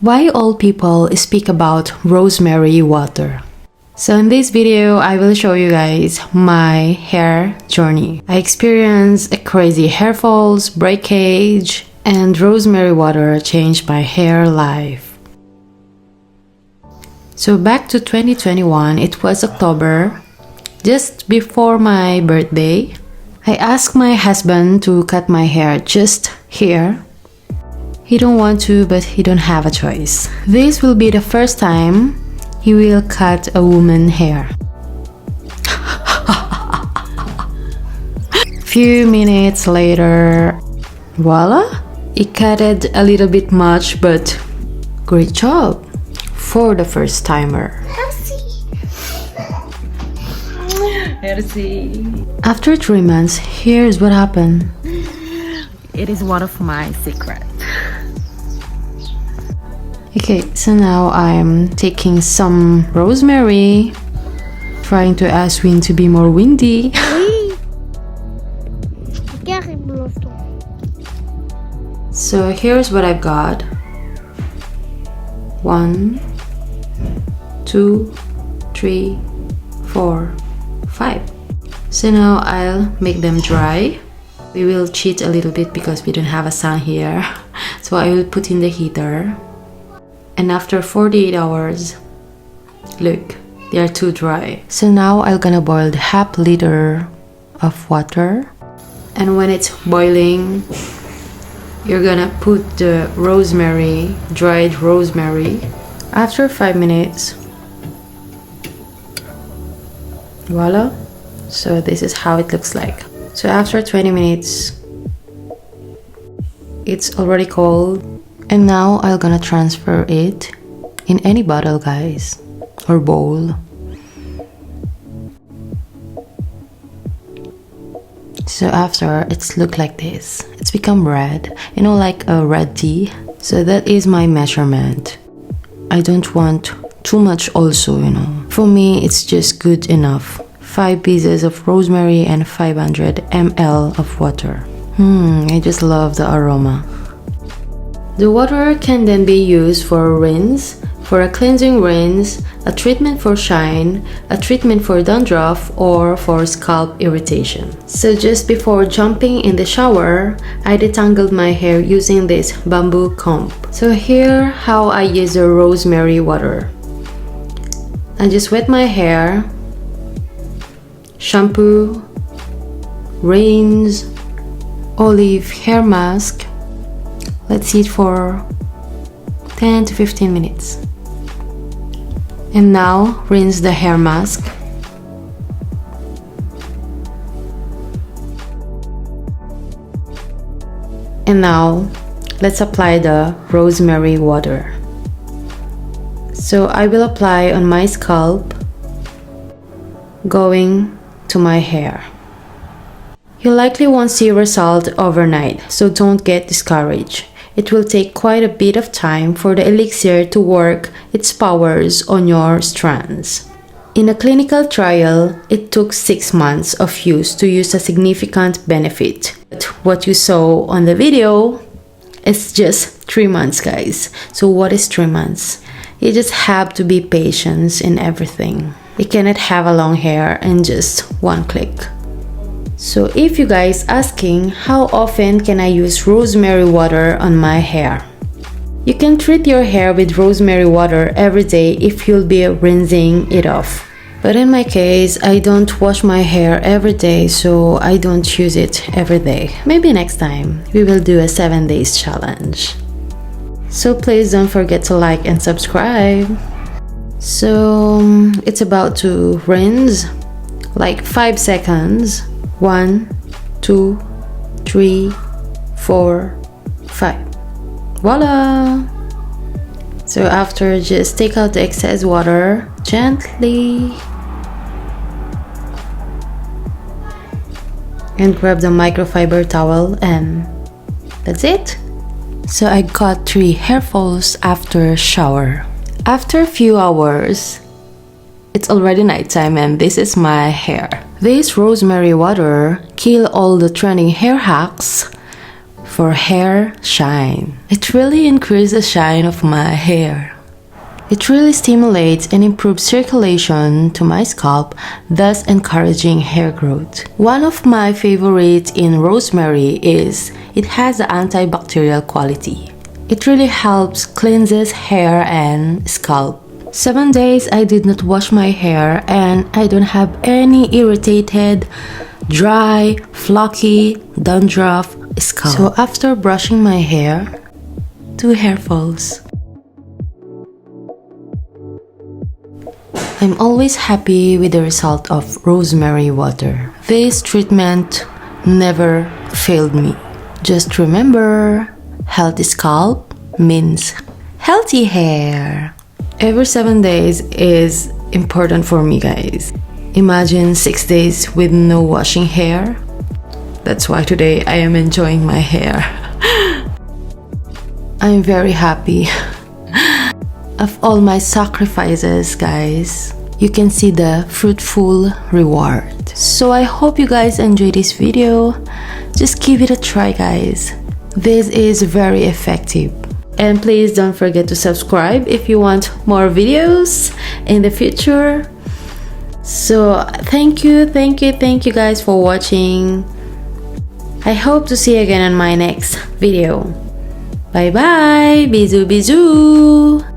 Why all people speak about rosemary water? So in this video, I will show you guys my hair journey. I experienced a crazy hair falls, breakage, and rosemary water changed my hair life. So back to 2021, it was October, just before my birthday. I asked my husband to cut my hair just here. He don't want to, but he don't have a choice. This will be the first time he will cut a woman's hair. Few minutes later, voila! He cut it a little bit much, but great job for the first timer. Merci. After 3 months, here's what happened. It is one of my secrets. Okay, so now I'm taking some rosemary, trying to ask wind to be more windy. So here's what I've got. 1, 2, 3, 4, 5. So now I'll make them dry. We will cheat a little bit because we don't have a sun here. So I will put in the heater. And after 48 hours, look, they are too dry. So now I'm gonna boil the half liter of water. And when it's boiling, you're gonna put the rosemary, dried rosemary. After 5 minutes, voila. So this is how it looks like. So after 20 minutes, it's already cold. And now I'm gonna transfer it in any bottle, guys, or bowl. So after, it's look like this. It's become red, you know, like a red tea. So that is my measurement. I don't want too much also, you know. For me, it's just good enough. 5 pieces of rosemary and 500 ml of water. I just love the aroma. The water can then be used for a rinse, for a cleansing rinse, a treatment for shine, a treatment for dandruff, or for scalp irritation. So just before jumping in the shower, I detangled my hair using this bamboo comb. So here how I use the rosemary water. I just wet my hair, shampoo, rinse, olive hair mask. Let's heat for 10 to 15 minutes. And now rinse the hair mask. And now let's apply the rosemary water. So I will apply on my scalp, going to my hair. You likely won't see result overnight, so don't get discouraged. It will take quite a bit of time for the elixir to work its powers on your strands. In a clinical trial, it took 6 months of use to use a significant benefit. But what you saw on the video is just 3 months, guys. So what is 3 months? You just have to be patient in everything. You cannot have a long hair in just one click. So if you guys asking how often can I use rosemary water on my hair? You can treat your hair with rosemary water every day if you'll be rinsing it off. But in my case, I don't wash my hair every day, so I don't use it every day. Maybe next time we will do a 7 days challenge. So please don't forget to like and subscribe. So it's about to rinse, like 5 seconds. 1, 2, 3, 4, 5. Voila! So after, just take out the excess water gently and grab the microfiber towel, and that's it. So I got 3 hair falls after shower. After a few hours, it's already nighttime and this is my hair. This rosemary water kill all the trending hair hacks for hair shine. It really increases the shine of my hair. It really stimulates and improves circulation to my scalp, thus encouraging hair growth. One of my favorites in Rosemary is it has the antibacterial quality. It really helps cleanses hair and scalp. 7 days I did not wash my hair and I don't have any irritated, dry, flaky, dandruff scalp. So after brushing my hair, 2 hair falls. I'm always happy with the result of Rosemary Water. This treatment never failed me. Just remember, healthy scalp means healthy hair. Every 7 days is important for me, guys. Imagine 6 days with no washing hair. That's why today I am enjoying my hair. I'm very happy. Of all my sacrifices, guys, you can see the fruitful reward. So I hope you guys enjoyed this video. Just give it a try, guys. This is very effective. And please don't forget to subscribe if you want more videos in the future. So thank you guys for watching. I hope to see you again in my next video. Bye bye. Bisous bisous.